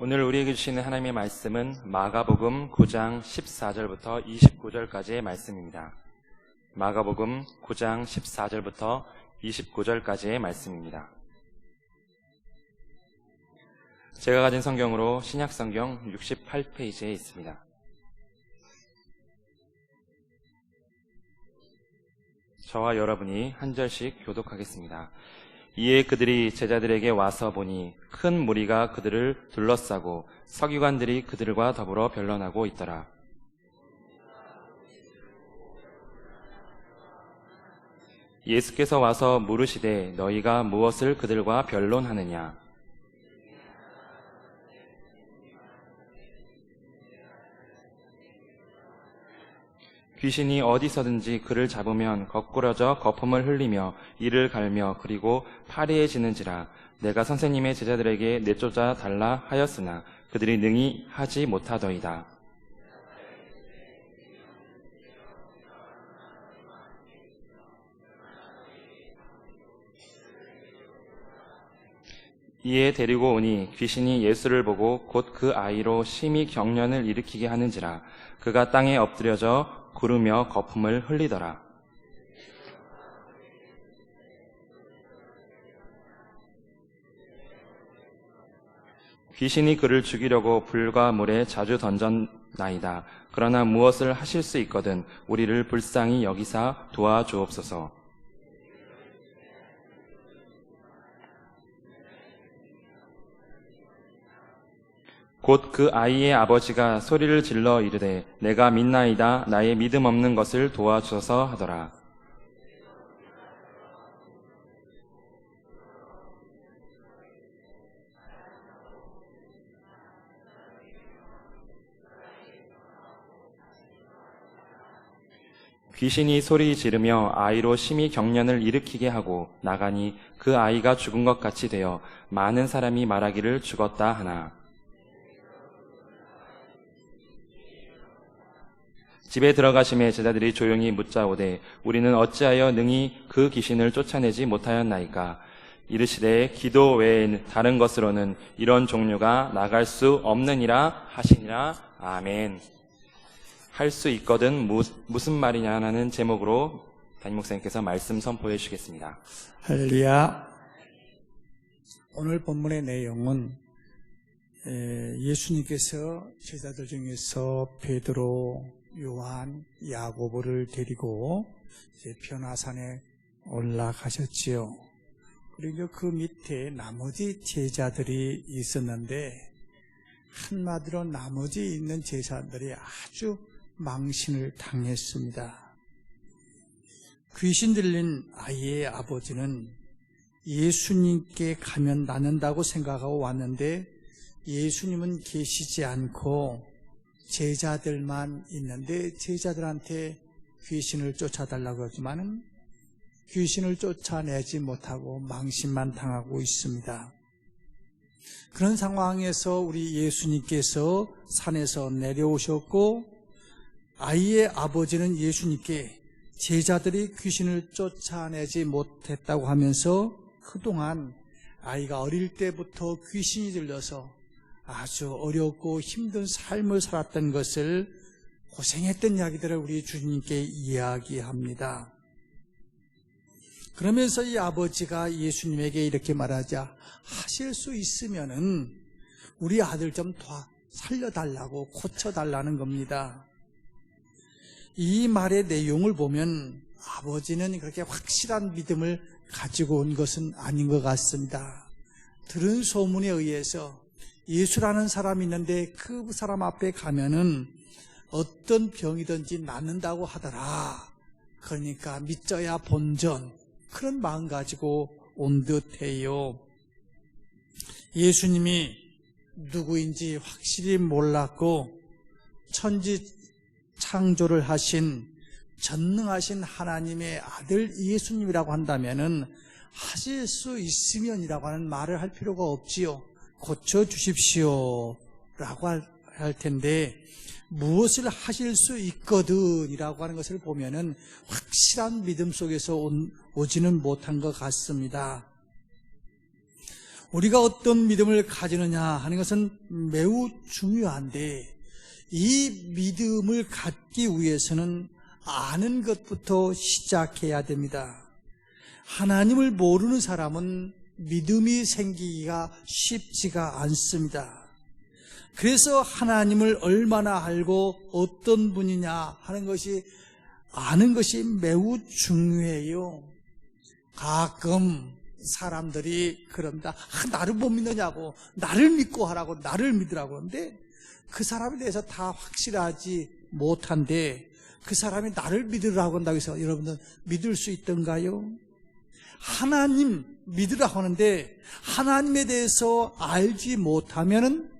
오늘 우리에게 주시는 하나님의 말씀은 마가복음 9장 14절부터 29절까지의 말씀입니다. 마가복음 9장 14절부터 29절까지의 말씀입니다. 제가 가진 성경으로 신약성경 68페이지에 있습니다. 저와 여러분이 한 절씩 교독하겠습니다. 이에 그들이 제자들에게 와서 보니 큰 무리가 그들을 둘러싸고 서기관들이 그들과 더불어 변론하고 있더라. 예수께서 와서 물으시되 너희가 무엇을 그들과 변론하느냐? 귀신이 어디서든지 그를 잡으면 거꾸러져 거품을 흘리며 이를 갈며 그리고 파리해지는지라. 내가 선생님의 제자들에게 내쫓아 달라 하였으나 그들이 능히 하지 못하더이다. 이에 데리고 오니 귀신이 예수를 보고 곧 그 아이로 심히 경련을 일으키게 하는지라. 그가 땅에 엎드려져 구르며 거품을 흘리더라. 귀신이 그를 죽이려고 불과 물에 자주 던졌나이다. 그러나 무엇을 하실 수 있거든 우리를 불쌍히 여기사 도와주옵소서. 곧 그 아이의 아버지가 소리를 질러 이르되 내가 믿나이다. 나의 믿음 없는 것을 도와주소서 하더라. 귀신이 소리 지르며 아이로 심히 경련을 일으키게 하고 나가니 그 아이가 죽은 것 같이 되어 많은 사람이 말하기를 죽었다 하나. 집에 들어가심에 제자들이 조용히 묻자오되 우리는 어찌하여 능히 그 귀신을 쫓아내지 못하였나이까? 이르시되 기도 외에 다른 것으로는 이런 종류가 나갈 수 없느니라 하시니라. 아멘. 할 수 있거든 무슨 말이냐는 제목으로 담임 목사님께서 말씀 선포해 주시겠습니다. 할렐루야. 오늘 본문의 내용은 예수님께서 제자들 중에서 베드로, 요한, 야고보를 데리고 이제 변화산에 올라가셨지요. 그리고 그 밑에 나머지 제자들이 있었는데 한마디로 나머지 있는 제자들이 아주 망신을 당했습니다. 귀신 들린 아이의 아버지는 예수님께 가면 낫는다고 생각하고 왔는데 예수님은 계시지 않고 제자들만 있는데 제자들한테 귀신을 쫓아달라고 하지만 귀신을 쫓아내지 못하고 망신만 당하고 있습니다. 그런 상황에서 우리 예수님께서 산에서 내려오셨고 아이의 아버지는 예수님께 제자들이 귀신을 쫓아내지 못했다고 하면서 그동안 아이가 어릴 때부터 귀신이 들려서 아주 어렵고 힘든 삶을 살았던 것을 고생했던 이야기들을 우리 주님께 이야기합니다. 그러면서 이 아버지가 예수님에게 이렇게 말하자 하실 수 있으면은 우리 아들 좀 더 살려달라고 고쳐달라는 겁니다. 이 말의 내용을 보면 아버지는 그렇게 확실한 믿음을 가지고 온 것은 아닌 것 같습니다. 들은 소문에 의해서 예수라는 사람이 있는데 그 사람 앞에 가면은 어떤 병이든지 낫는다고 하더라. 그러니까 믿져야 본전. 그런 마음 가지고 온 듯해요. 예수님이 누구인지 확실히 몰랐고 천지 창조를 하신 전능하신 하나님의 아들 예수님이라고 한다면은 하실 수 있으면이라고 하는 말을 할 필요가 없지요. 고쳐주십시오 라고 할 텐데 무엇을 하실 수 있거든 이라고 하는 것을 보면은 확실한 믿음 속에서 오지는 못한 것 같습니다. 우리가 어떤 믿음을 가지느냐 하는 것은 매우 중요한데, 이 믿음을 갖기 위해서는 아는 것부터 시작해야 됩니다. 하나님을 모르는 사람은 믿음이 생기기가 쉽지가 않습니다. 그래서 하나님을 얼마나 알고 어떤 분이냐 하는 것이, 아는 것이 매우 중요해요. 가끔 사람들이 그런다. 나를 못 믿느냐고, 나를 믿고 하라고, 나를 믿으라고 하는데, 그 사람에 대해서 다 확실하지 못한데 그 사람이 나를 믿으라고 한다고 해서 여러분들 믿을 수 있던가요? 하나님 믿으라고 하는데 하나님에 대해서 알지 못하면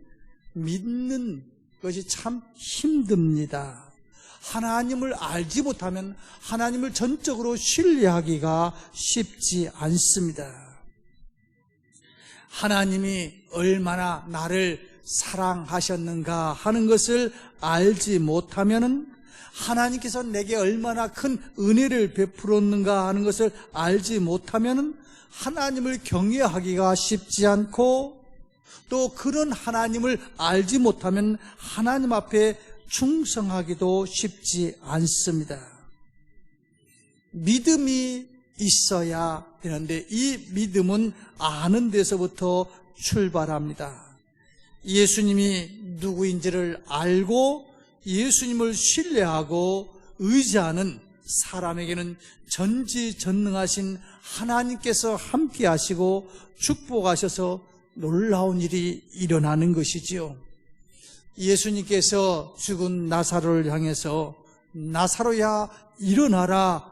믿는 것이 참 힘듭니다. 하나님을 알지 못하면 하나님을 전적으로 신뢰하기가 쉽지 않습니다. 하나님이 얼마나 나를 사랑하셨는가 하는 것을 알지 못하면, 하나님께서 내게 얼마나 큰 은혜를 베풀었는가 하는 것을 알지 못하면 하나님을 경외하기가 쉽지 않고, 또 그런 하나님을 알지 못하면 하나님 앞에 충성하기도 쉽지 않습니다. 믿음이 있어야 되는데 이 믿음은 아는 데서부터 출발합니다. 예수님이 누구인지를 알고 예수님을 신뢰하고 의지하는 사람에게는 전지전능하신 하나님께서 함께 하시고 축복하셔서 놀라운 일이 일어나는 것이지요. 예수님께서 죽은 나사로를 향해서 나사로야 일어나라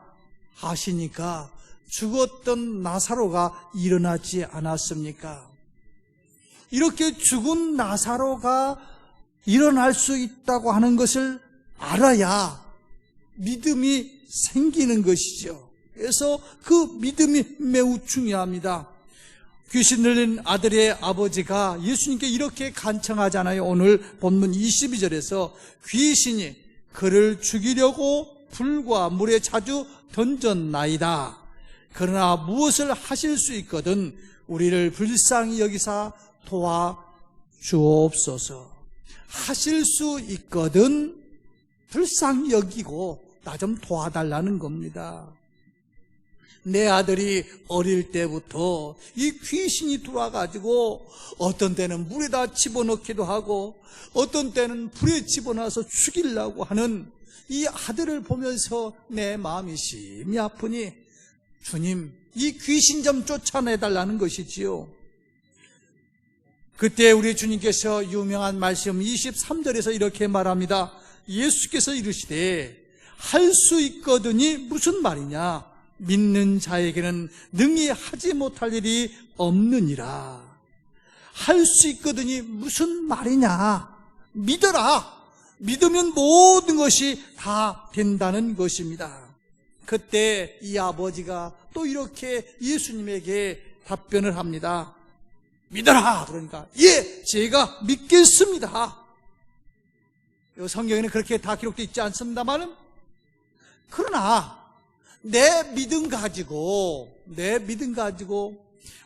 하시니까 죽었던 나사로가 일어나지 않았습니까? 이렇게 죽은 나사로가 일어날 수 있다고 하는 것을 알아야 믿음이 생기는 것이죠. 그래서 그 믿음이 매우 중요합니다. 귀신 들린 아들의 아버지가 예수님께 이렇게 간청하잖아요. 오늘 본문 22절에서 귀신이 그를 죽이려고 불과 물에 자주 던졌나이다. 그러나 무엇을 하실 수 있거든 우리를 불쌍히 여기사 도와주옵소서. 하실 수 있거든 불쌍히 여기고 나 좀 도와달라는 겁니다. 내 아들이 어릴 때부터 이 귀신이 들어와가지고 어떤 때는 물에다 집어넣기도 하고 어떤 때는 불에 집어넣어서 죽이려고 하는 이 아들을 보면서 내 마음이 심히 아프니 주님 이 귀신 좀 쫓아내달라는 것이지요. 그때 우리 주님께서 유명한 말씀 23절에서 이렇게 말합니다. 예수께서 이르시되 할 수 있거든이 무슨 말이냐? 믿는 자에게는 능히 하지 못할 일이 없느니라. 할 수 있거든이 무슨 말이냐? 믿어라. 믿으면 모든 것이 다 된다는 것입니다. 그때 이 아버지가 또 이렇게 예수님에게 답변을 합니다. 믿어라. 그러니까 예, 제가 믿겠습니다. 성경에는 그렇게 다 기록되어 있지 않습니다만, 그러나 내 믿음 가지고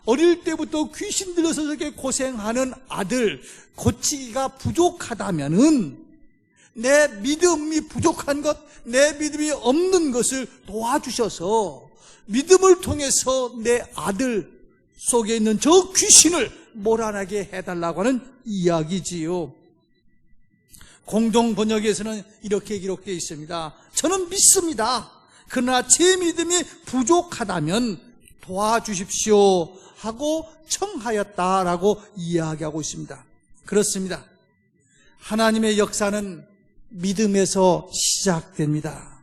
어릴 때부터 귀신 들려서 저렇게 고생하는 아들 고치기가 부족하다면은 내 믿음이 부족한 것, 내 믿음이 없는 것을 도와주셔서 믿음을 통해서 내 아들 속에 있는 저 귀신을 몰아내게 해달라고 하는 이야기지요. 공동 번역에서는 이렇게 기록되어 있습니다. 저는 믿습니다. 그러나 제 믿음이 부족하다면 도와주십시오 하고 청하였다라고 이야기하고 있습니다. 그렇습니다. 하나님의 역사는 믿음에서 시작됩니다.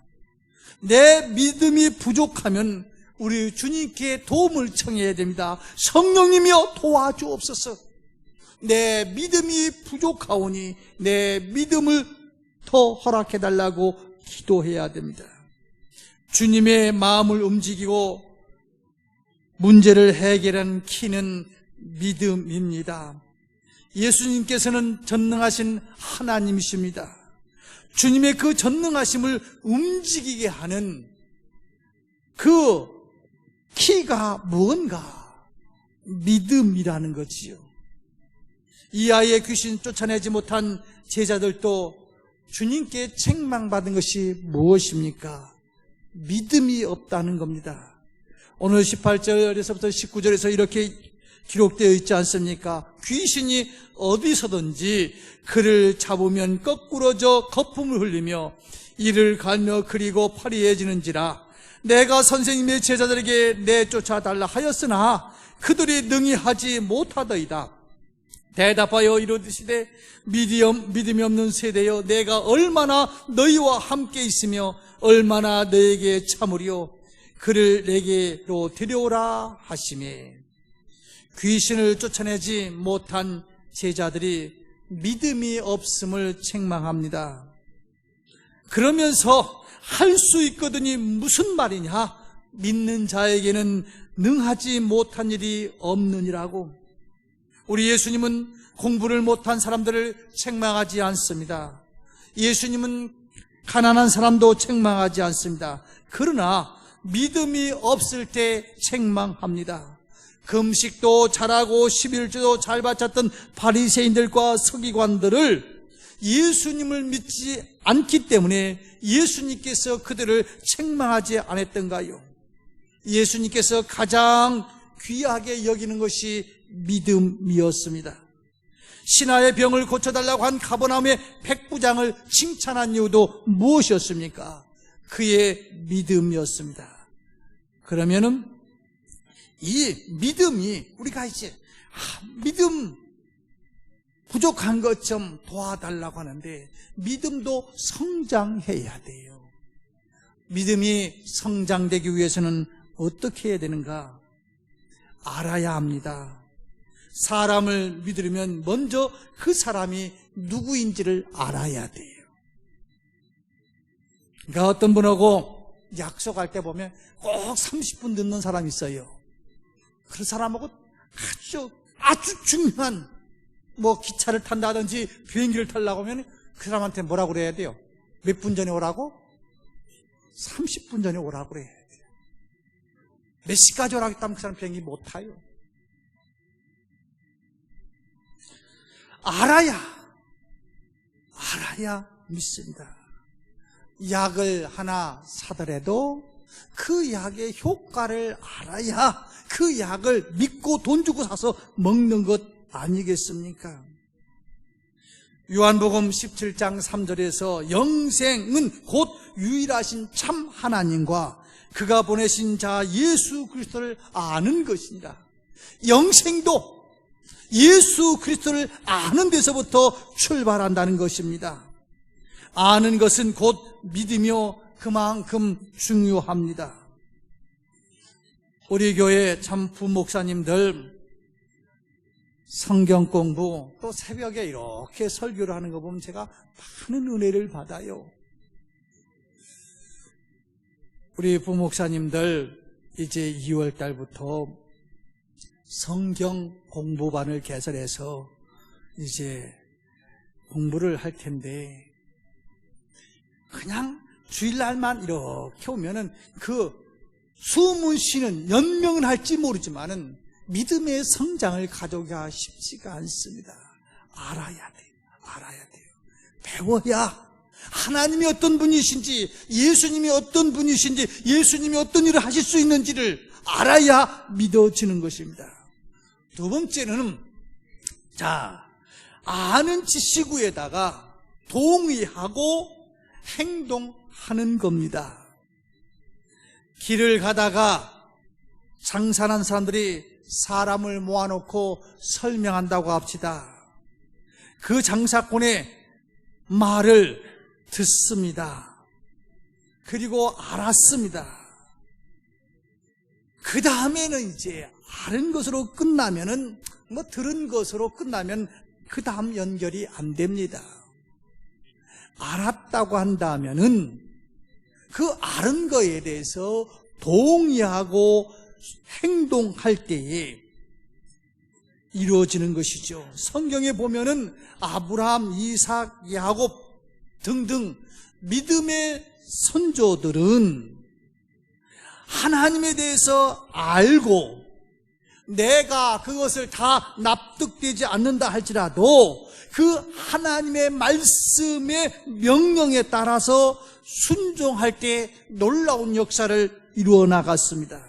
내 믿음이 부족하면 우리 주님께 도움을 청해야 됩니다. 성령님이여 도와주옵소서. 내 믿음이 부족하오니 내 믿음을 더 허락해달라고 기도해야 됩니다. 주님의 마음을 움직이고 문제를 해결하는 키는 믿음입니다. 예수님께서는 전능하신 하나님이십니다. 주님의 그 전능하심을 움직이게 하는 그 키가 무언가? 믿음이라는 거지요. 이 아이의 귀신 쫓아내지 못한 제자들도 주님께 책망받은 것이 무엇입니까? 믿음이 없다는 겁니다. 오늘 18절에서부터 19절에서 이렇게 기록되어 있지 않습니까? 귀신이 어디서든지 그를 잡으면 거꾸러져 거품을 흘리며 이를 갈며 그리고 파리해지는지라. 내가 선생님의 제자들에게 내쫓아달라 하였으나 그들이 능히 하지 못하더이다. 대답하여 이르시되 믿음이 없는 세대여, 내가 얼마나 너희와 함께 있으며 얼마나 너에게 참으리요. 그를 내게로 데려오라 하시매. 귀신을 쫓아내지 못한 제자들이 믿음이 없음을 책망합니다. 그러면서 할 수 있거든이 무슨 말이냐? 믿는 자에게는 능하지 못한 일이 없느니라고. 우리 예수님은 공부를 못한 사람들을 책망하지 않습니다. 예수님은 가난한 사람도 책망하지 않습니다. 그러나 믿음이 없을 때 책망합니다. 금식도 잘하고 11조도 잘 바쳤던 바리새인들과 서기관들을 예수님을 믿지 않기 때문에 예수님께서 그들을 책망하지 않았던가요? 예수님께서 가장 귀하게 여기는 것이 믿음이었습니다. 신하의 병을 고쳐달라고 한 가버나움의 백부장을 칭찬한 이유도 무엇이었습니까? 그의 믿음이었습니다. 그러면은 이 믿음이 우리가 이제 믿음 부족한 것 좀 도와달라고 하는데 믿음도 성장해야 돼요. 믿음이 성장되기 위해서는 어떻게 해야 되는가? 알아야 합니다. 사람을 믿으려면 먼저 그 사람이 누구인지를 알아야 돼요. 그러니까 어떤 분하고 약속할 때 보면 꼭 30분 늦는 사람이 있어요. 그 사람하고 아주 중요한 기차를 탄다든지 비행기를 타려고 하면 그 사람한테 뭐라고 그래야 돼요? 몇 분 전에 오라고? 30분 전에 오라고 그래야 돼요. 몇 시까지 오라고 했다면 그 사람 비행기 못 타요. 알아야 믿습니다. 약을 하나 사더라도 그 약의 효과를 알아야 그 약을 믿고 돈 주고 사서 먹는 것 아니겠습니까? 요한복음 17장 3절에서 영생은 곧 유일하신 참 하나님과 그가 보내신 자 예수 그리스도를 아는 것이니라. 영생도 예수 그리스도를 아는 데서부터 출발한다는 것입니다. 아는 것은 곧 믿으며 그만큼 중요합니다. 우리 교회 참 부목사님들 성경 공부 또 새벽에 이렇게 설교를 하는 거 보면 제가 많은 은혜를 받아요. 우리 부목사님들 이제 2월 달부터 성경 공부반을 개설해서 이제 공부를 할 텐데 그냥 주일날만 이렇게 오면은 그 숨은 쉬는 연명은 할지 모르지만은 믿음의 성장을 가져오기가 쉽지가 않습니다. 알아야 돼요. 배워야 하나님이 어떤 분이신지, 예수님이 어떤 분이신지, 예수님이 어떤 일을 하실 수 있는지를 알아야 믿어지는 것입니다. 두 번째는 아는 지식 위에다가 동의하고 행동하는 겁니다. 길을 가다가 장사하는 사람들이 사람을 모아놓고 설명한다고 합시다. 그 장사꾼의 말을 듣습니다. 그리고 알았습니다. 그 다음에는 이제 아는 것으로 끝나면은 들은 것으로 끝나면 그 다음 연결이 안 됩니다. 알았다고 한다면은 그 아는 거에 대해서 동의하고 행동할 때에 이루어지는 것이죠. 성경에 보면은 아브라함, 이삭, 야곱 등등 믿음의 선조들은 하나님에 대해서 알고 내가 그것을 다 납득되지 않는다 할지라도 그 하나님의 말씀의 명령에 따라서 순종할 때 놀라운 역사를 이루어 나갔습니다.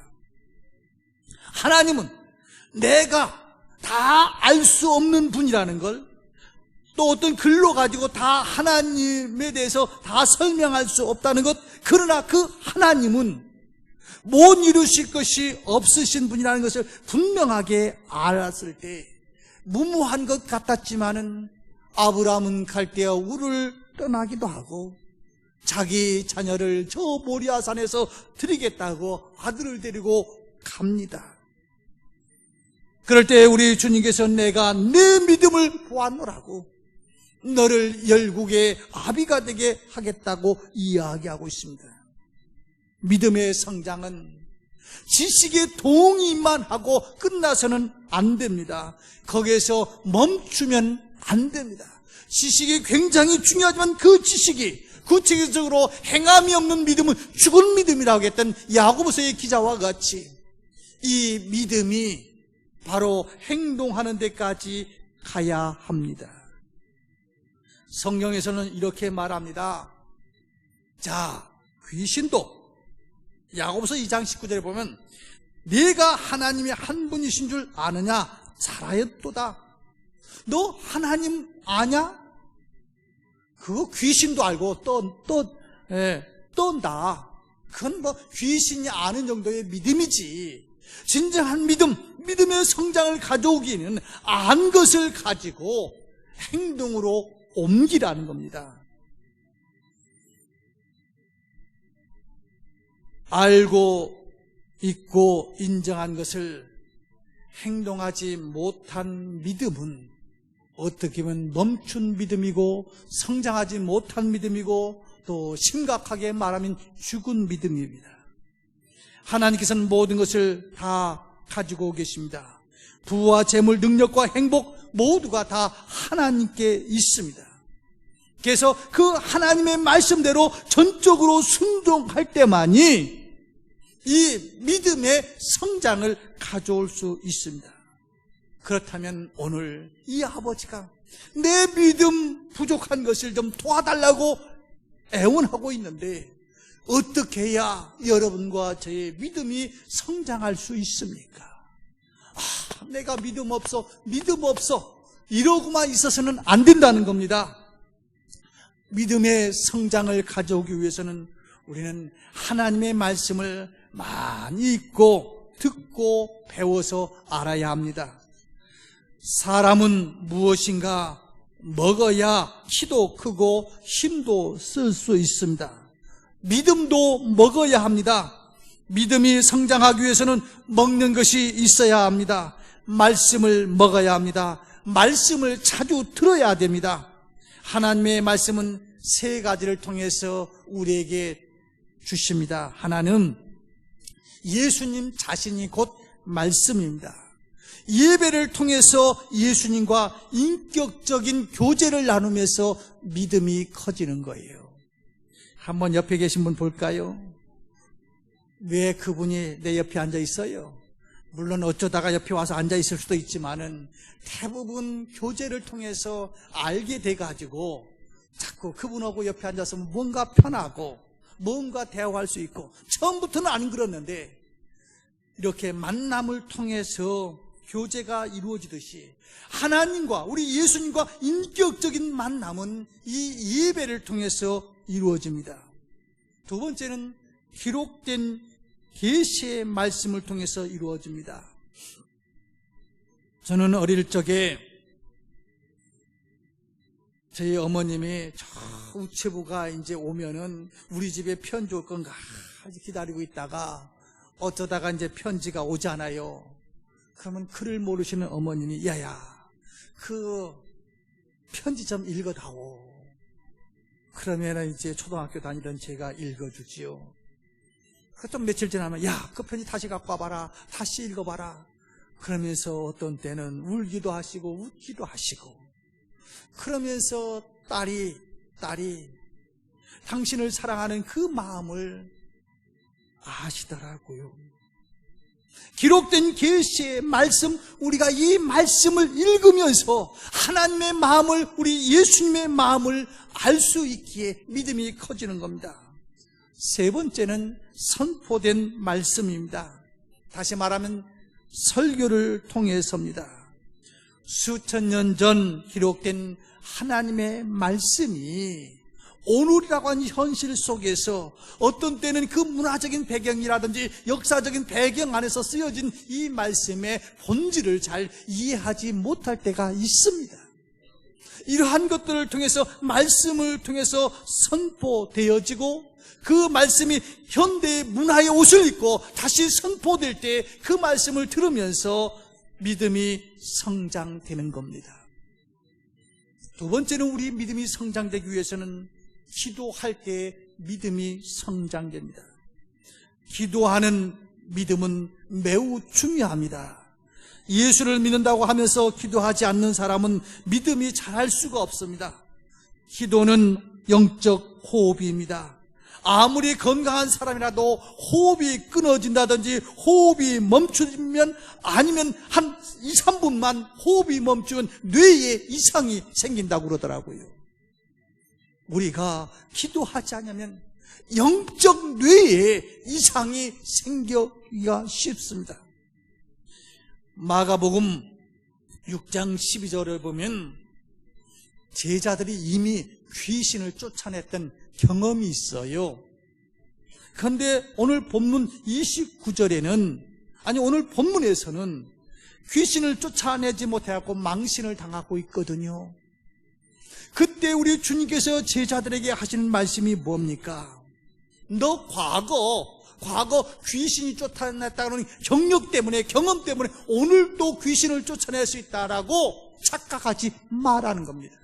하나님은 내가 다 알 수 없는 분이라는 걸, 또 어떤 글로 가지고 다 하나님에 대해서 다 설명할 수 없다는 것, 그러나 그 하나님은 못 이루실 것이 없으신 분이라는 것을 분명하게 알았을 때 무모한 것 같았지만은 아브라함은 갈대아 우르를 떠나기도 하고 자기 자녀를 저 모리아산에서 드리겠다고 아들을 데리고 갑니다. 그럴 때 우리 주님께서 내가 내 믿음을 보았노라고 너를 열국의 아비가 되게 하겠다고 이야기하고 있습니다. 믿음의 성장은 지식의 동의만 하고 끝나서는 안 됩니다. 거기에서 멈추면 안 됩니다. 지식이 굉장히 중요하지만 그 지식이 구체적으로 행함이 없는 믿음은 죽은 믿음이라고 했던 야고보서의 기자와 같이 이 믿음이 바로 행동하는 데까지 가야 합니다. 성경에서는 이렇게 말합니다. 자, 귀신도 야고보서 2장 19절에 보면 네가 하나님의 한 분이신 줄 아느냐? 잘 알았도다. 너 하나님 아냐? 그거 귀신도 알고 떤다. 그건 뭐 귀신이 아는 정도의 믿음이지. 진정한 믿음의 성장을 가져오기는 안 것을 가지고 행동으로 옮기라는 겁니다. 알고 있고 인정한 것을 행동하지 못한 믿음은 어떻게 보면 멈춘 믿음이고 성장하지 못한 믿음이고 또 심각하게 말하면 죽은 믿음입니다. 하나님께서는 모든 것을 다 가지고 계십니다. 부와 재물, 능력과 행복 모두가 다 하나님께 있습니다. 그래서 그 하나님의 말씀대로 전적으로 순종할 때만이 이 믿음의 성장을 가져올 수 있습니다. 그렇다면 오늘 이 아버지가 내 믿음 부족한 것을 좀 도와달라고 애원하고 있는데 어떻게 해야 여러분과 저의 믿음이 성장할 수 있습니까? 내가 믿음 없어 이러고만 있어서는 안 된다는 겁니다. 믿음의 성장을 가져오기 위해서는 우리는 하나님의 말씀을 많이 읽고 듣고 배워서 알아야 합니다. 사람은 무엇인가 먹어야 키도 크고 힘도 쓸 수 있습니다. 믿음도 먹어야 합니다. 믿음이 성장하기 위해서는 먹는 것이 있어야 합니다. 말씀을 먹어야 합니다. 말씀을 자주 들어야 됩니다. 하나님의 말씀은 세 가지를 통해서 우리에게 주십니다. 하나는 예수님 자신이 곧 말씀입니다. 예배를 통해서 예수님과 인격적인 교제를 나누면서 믿음이 커지는 거예요. 한번 옆에 계신 분 볼까요? 왜 그분이 내 옆에 앉아 있어요? 물론 어쩌다가 옆에 와서 앉아 있을 수도 있지만은 대부분 교제를 통해서 알게 돼가지고 자꾸 그분하고 옆에 앉아서 뭔가 편하고 뭔가 대화할 수 있고, 처음부터는 안 그랬는데 이렇게 만남을 통해서 교제가 이루어지듯이 하나님과 우리 예수님과 인격적인 만남은 이 예배를 통해서 이루어집니다. 두 번째는 기록된 계시의 말씀을 통해서 이루어집니다. 저는 어릴 적에 저희 어머님이 저 우체부가 이제 오면은 우리 집에 편지 올 건가 기다리고 있다가 어쩌다가 이제 편지가 오잖아요. 그러면 글을 모르시는 어머님이 야야 그 편지 좀 읽어다오. 그러면 이제 초등학교 다니던 제가 읽어주지요. 그 좀 며칠 지나면 야 그 편지 다시 갖고 와봐라, 다시 읽어봐라. 그러면서 어떤 때는 울기도 하시고 웃기도 하시고, 그러면서 딸이 당신을 사랑하는 그 마음을 아시더라고요. 기록된 계시의 말씀, 우리가 이 말씀을 읽으면서 하나님의 마음을, 우리 예수님의 마음을 알 수 있기에 믿음이 커지는 겁니다. 세 번째는 선포된 말씀입니다. 다시 말하면 설교를 통해서입니다. 수천 년 전 기록된 하나님의 말씀이 오늘이라고 하는 현실 속에서 어떤 때는 그 문화적인 배경이라든지 역사적인 배경 안에서 쓰여진 이 말씀의 본질을 잘 이해하지 못할 때가 있습니다. 이러한 것들을 통해서, 말씀을 통해서 선포되어지고 그 말씀이 현대의 문화의 옷을 입고 다시 선포될 때 그 말씀을 들으면서 믿음이 성장되는 겁니다. 두 번째는 우리 믿음이 성장되기 위해서는 기도할 때 믿음이 성장됩니다. 기도하는 믿음은 매우 중요합니다. 예수를 믿는다고 하면서 기도하지 않는 사람은 믿음이 자랄 수가 없습니다. 기도는 영적 호흡입니다. 아무리 건강한 사람이라도 호흡이 끊어진다든지 호흡이 멈추면, 아니면 한 2, 3분만 호흡이 멈추면 뇌에 이상이 생긴다고 그러더라고요. 우리가 기도하지 않으면 영적 뇌에 이상이 생기기가 쉽습니다. 마가복음 6장 12절을 보면 제자들이 이미 귀신을 쫓아냈던 경험이 있어요. 그런데 오늘 본문 29절에는, 아니 오늘 본문에서는 귀신을 쫓아내지 못해갖고 망신을 당하고 있거든요. 그때 우리 주님께서 제자들에게 하시는 말씀이 뭡니까? 너 과거 귀신이 쫓아냈다는 경력 때문에, 경험 때문에 오늘도 귀신을 쫓아낼 수 있다라고 착각하지 말라는 겁니다.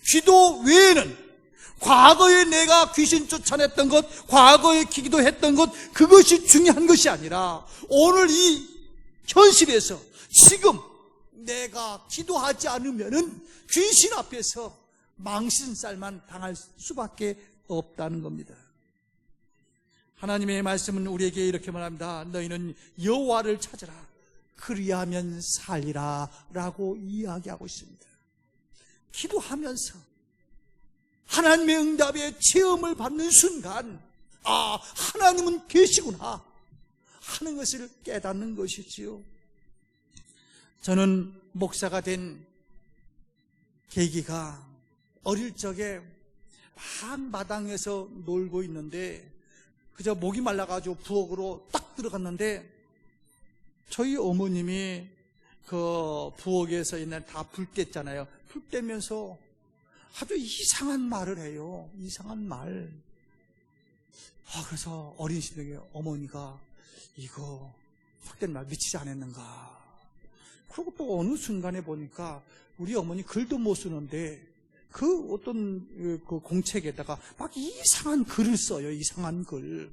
기도 외에는 과거에 내가 귀신 쫓아냈던 것, 과거에 기도했던 것, 그것이 중요한 것이 아니라 오늘 이 현실에서 지금 내가 기도하지 않으면은 귀신 앞에서 망신살만 당할 수밖에 없다는 겁니다. 하나님의 말씀은 우리에게 이렇게 말합니다. 너희는 여호와를 찾으라, 그리하면 살리라 라고 이야기하고 있습니다. 기도하면서 하나님의 응답의 체험을 받는 순간, 아, 하나님은 계시구나 하는 것을 깨닫는 것이지요. 저는 목사가 된 계기가 어릴 적에 한마당에서 놀고 있는데 그저 목이 말라가지고 부엌으로 딱 들어갔는데 저희 어머님이 그 부엌에서 옛날에 다 불 뗐잖아요. 불 떼면서 아주 이상한 말을 해요. 이상한 말. 그래서 어린 시절에 어머니가 이거 헛된 말 미치지 않았는가. 그리고 또 어느 순간에 보니까 우리 어머니 글도 못 쓰는데 그 어떤 그 공책에다가 막 이상한 글을 써요. 이상한 글.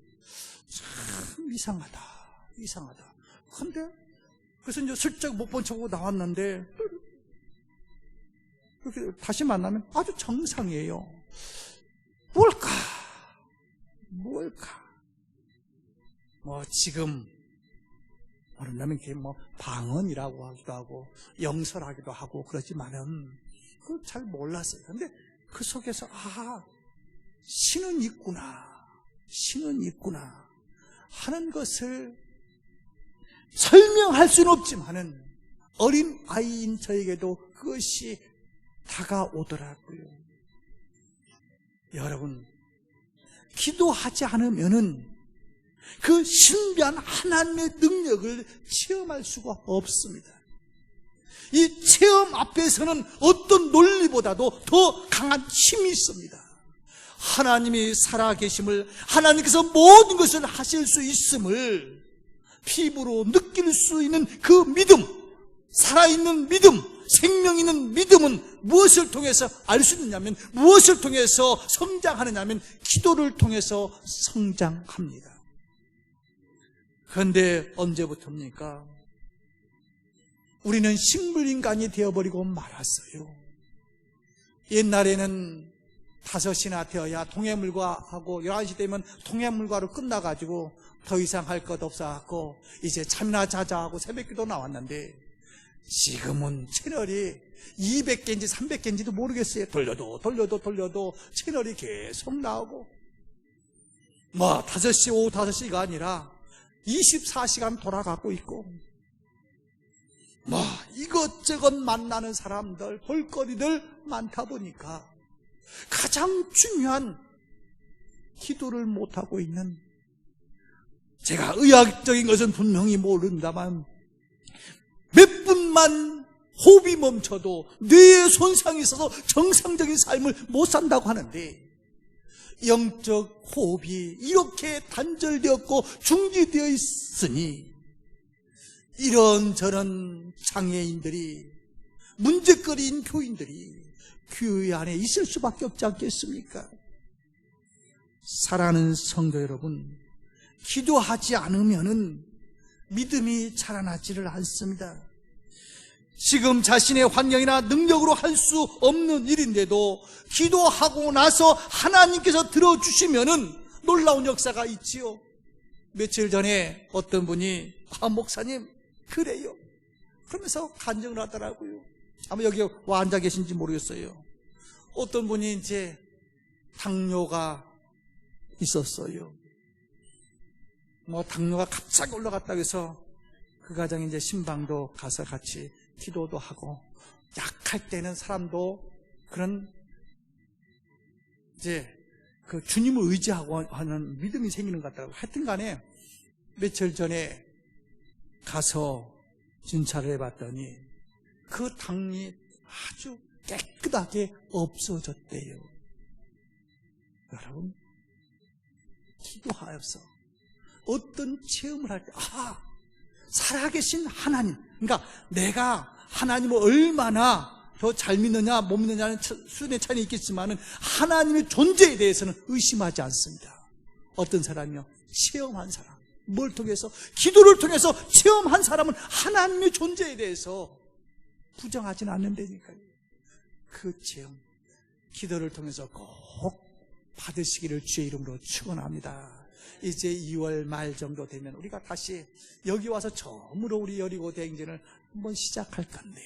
참 이상하다. 근데 그래서 이제 슬쩍 못 본 척하고 나왔는데 이렇게 다시 만나면 아주 정상이에요. 뭘까? 지금 말한다면 그게 방언이라고 하기도 하고 영설하기도 하고 그러지만은 그걸 잘 몰랐어요. 근데 그 속에서 신은 있구나 하는 것을 설명할 수는 없지만은 어린 아이인 저에게도 그것이 다가오더라고요. 여러분, 기도하지 않으면은 그 신비한 하나님의 능력을 체험할 수가 없습니다. 이 체험 앞에서는 어떤 논리보다도 더 강한 힘이 있습니다. 하나님이 살아계심을, 하나님께서 모든 것을 하실 수 있음을 피부로 느낄 수 있는 그 믿음, 살아있는 믿음, 생명 있는 믿음은 무엇을 통해서 알 수 있느냐면, 무엇을 통해서 성장하느냐면 기도를 통해서 성장합니다. 그런데 언제부터입니까? 우리는 식물인간이 되어버리고 말았어요. 옛날에는 5시나 되어야 동해물과하고 11시 되면 동해물과로 끝나가지고 더 이상 할 것 없어갖고 이제 잠이나 자자 하고 새벽기도 나왔는데 지금은 채널이 200개인지 300개인지도 모르겠어요. 돌려도 채널이 계속 나오고 5시, 오후 5시가 아니라 24시간 돌아가고 있고 이것저것 만나는 사람들, 볼거리들 많다 보니까 가장 중요한 기도를 못하고 있는, 제가 의학적인 것은 분명히 모른다만 몇 분만 호흡이 멈춰도 뇌에 손상이 있어서 정상적인 삶을 못 산다고 하는데 영적 호흡이 이렇게 단절되었고 중지되어 있으니 이런저런 장애인들이, 문제거리인 교인들이 교회 안에 있을 수밖에 없지 않겠습니까? 사랑하는 성도 여러분, 기도하지 않으면은 믿음이 자라나지를 않습니다. 지금 자신의 환경이나 능력으로 할 수 없는 일인데도 기도하고 나서 하나님께서 들어주시면은 놀라운 역사가 있지요. 며칠 전에 어떤 분이 목사님 그래요 그러면서 간증을 하더라고요. 아마 여기 와 앉아 계신지 모르겠어요. 어떤 분이 이제 당뇨가 있었어요. 당뇨가 갑자기 올라갔다고 해서 그 가정에 이제 신방도 가서 같이 기도도 하고, 약할 때는 사람도 그런 이제 그 주님을 의지하고 하는 믿음이 생기는 것 같더라고요. 하여튼 간에 며칠 전에 가서 진찰을 해봤더니 그 당이 아주 깨끗하게 없어졌대요. 여러분, 기도하여서 어떤 체험을 할 때, 살아계신 하나님, 그러니까 내가 하나님을 얼마나 더 잘 믿느냐 못 믿느냐는 수준의 차이는 있겠지만 하나님의 존재에 대해서는 의심하지 않습니다. 어떤 사람이요? 체험한 사람. 뭘 통해서? 기도를 통해서 체험한 사람은 하나님의 존재에 대해서 부정하지는 않는다니까요. 그 체험, 기도를 통해서 꼭 받으시기를 주의 이름으로 축원합니다. 이제 2월 말 정도 되면 우리가 다시 여기 와서 처음으로 우리 여리고 대행진을 한번 시작할 건데,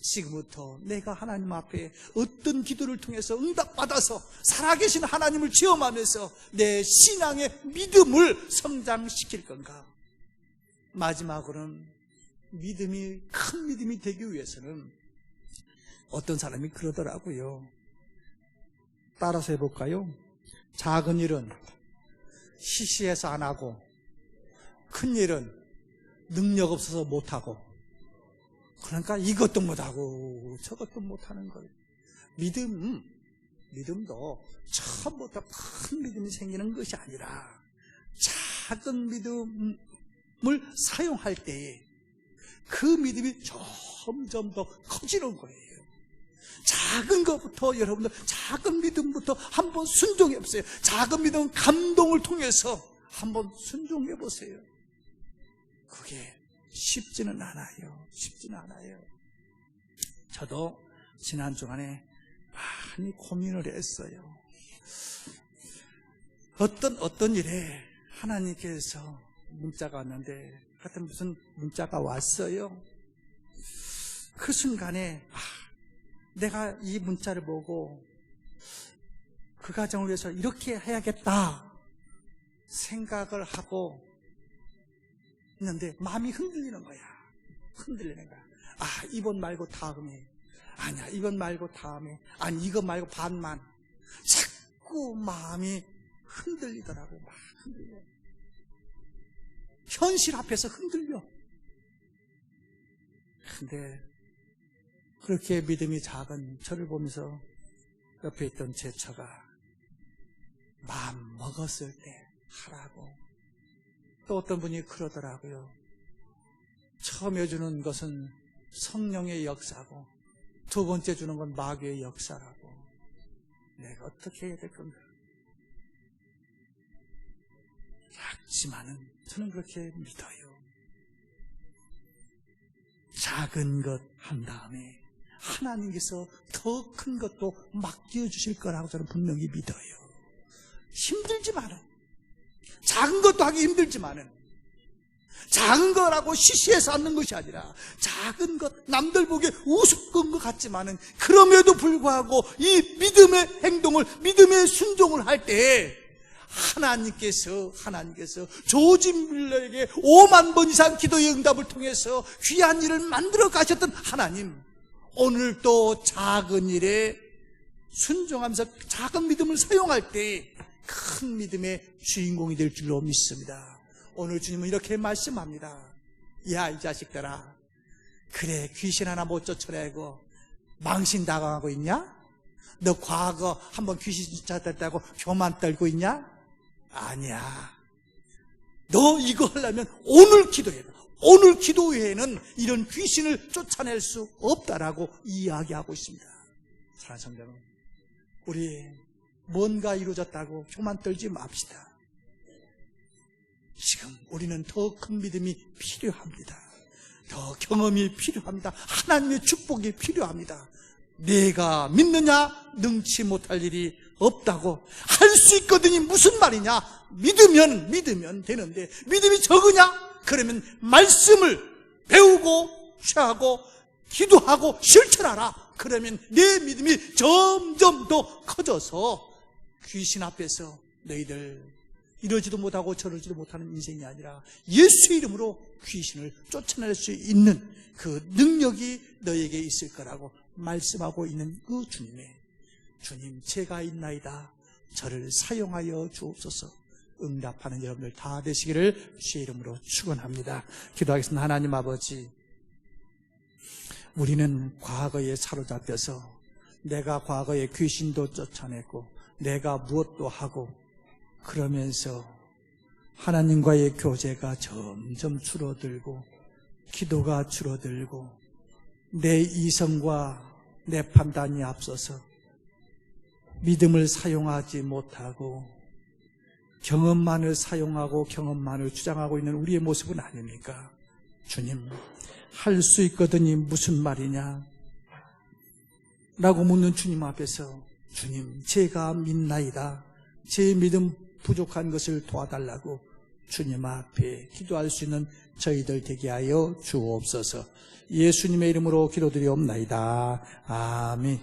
지금부터 내가 하나님 앞에 어떤 기도를 통해서 응답받아서 살아계신 하나님을 체험하면서 내 신앙의 믿음을 성장시킬 건가? 마지막으로는 믿음이, 큰 믿음이 되기 위해서는 어떤 사람이 그러더라고요. 따라서 해볼까요? 작은 일은 시시해서 안 하고, 큰 일은 능력 없어서 못하고, 그러니까 이것도 못하고 저것도 못하는 거예요. 믿음도 처음부터 큰 믿음이 생기는 것이 아니라 작은 믿음을 사용할 때에 그 믿음이 점점 더 커지는 거예요. 작은 것부터, 여러분들 작은 믿음부터 한번 순종해 보세요. 작은 믿음, 감동을 통해서 한번 순종해 보세요. 그게 쉽지는 않아요. 쉽지는 않아요. 저도 지난 주간에 많이 고민을 했어요. 어떤 일에 하나님께서 문자가 왔는데, 하여튼 무슨 문자가 왔어요. 그 순간에 내가 이 문자를 보고 그 가정을 위해서 이렇게 해야겠다 생각을 하고 있는데 마음이 흔들리는 거야. 이번 말고 다음에, 아니야 이번 말고 다음에, 아니 이거 말고 반만. 자꾸 마음이 흔들리더라고. 막 흔들려. 현실 앞에서 흔들려. 근데 그렇게 믿음이 작은 저를 보면서 옆에 있던 제 처가 마음 먹었을 때 하라고. 또 어떤 분이 그러더라고요. 처음 해주는 것은 성령의 역사고 두 번째 주는 건 마귀의 역사라고. 내가 어떻게 해야 될 건가? 작지만은 저는 그렇게 믿어요. 작은 것 한 다음에 하나님께서 더 큰 것도 맡겨주실 거라고 저는 분명히 믿어요. 힘들지만은, 작은 것도 하기 힘들지만은, 작은 거라고 시시해서 하는 것이 아니라 작은 것, 남들 보기에 우습건 것 같지만은 그럼에도 불구하고 이 믿음의 행동을, 믿음의 순종을 할 때 하나님께서 조지 밀러에게 5만 번 이상 기도의 응답을 통해서 귀한 일을 만들어 가셨던 하나님, 오늘 또 작은 일에 순종하면서 작은 믿음을 사용할 때 큰 믿음의 주인공이 될 줄로 믿습니다. 오늘 주님은 이렇게 말씀합니다. 야, 이 자식들아, 그래 귀신 하나 못 쫓아내고 망신당하고 있냐? 너 과거 한번 귀신 쫓았다고 교만 떨고 있냐? 아니야. 너 이거 하려면 오늘 기도해야 돼. 오늘 기도 외에는 이런 귀신을 쫓아낼 수 없다라고 이야기하고 있습니다. 사랑하는 성도 여러분, 우리 뭔가 이루어졌다고 교만 떨지 맙시다. 지금 우리는 더 큰 믿음이 필요합니다. 더 경험이 필요합니다. 하나님의 축복이 필요합니다. 내가 믿느냐? 능치 못할 일이 없다고. 할 수 있거든요. 무슨 말이냐? 믿으면 되는데 믿음이 적으냐? 그러면 말씀을 배우고 취하고 기도하고 실천하라. 그러면 내 믿음이 점점 더 커져서 귀신 앞에서 너희들 이러지도 못하고 저러지도 못하는 인생이 아니라 예수 이름으로 귀신을 쫓아낼 수 있는 그 능력이 너에게 있을 거라고 말씀하고 있는 그 주님, 제가 있나이다. 저를 사용하여 주옵소서. 응답하는 여러분들 다 되시기를 주의 이름으로 축원합니다. 기도하겠습니다. 하나님 아버지, 우리는 과거에 사로잡혀서 내가 과거에 귀신도 쫓아냈고 내가 무엇도 하고 그러면서 하나님과의 교제가 점점 줄어들고 기도가 줄어들고 내 이성과 내 판단이 앞서서 믿음을 사용하지 못하고 경험만을 사용하고 경험만을 주장하고 있는 우리의 모습은 아닙니까? 주님, 할 수 있거든이 무슨 말이냐? 라고 묻는 주님 앞에서 주님, 제가 믿나이다. 제 믿음 부족한 것을 도와달라고 주님 앞에 기도할 수 있는 저희들 되게 하여 주옵소서. 예수님의 이름으로 기도드리옵나이다. 아멘.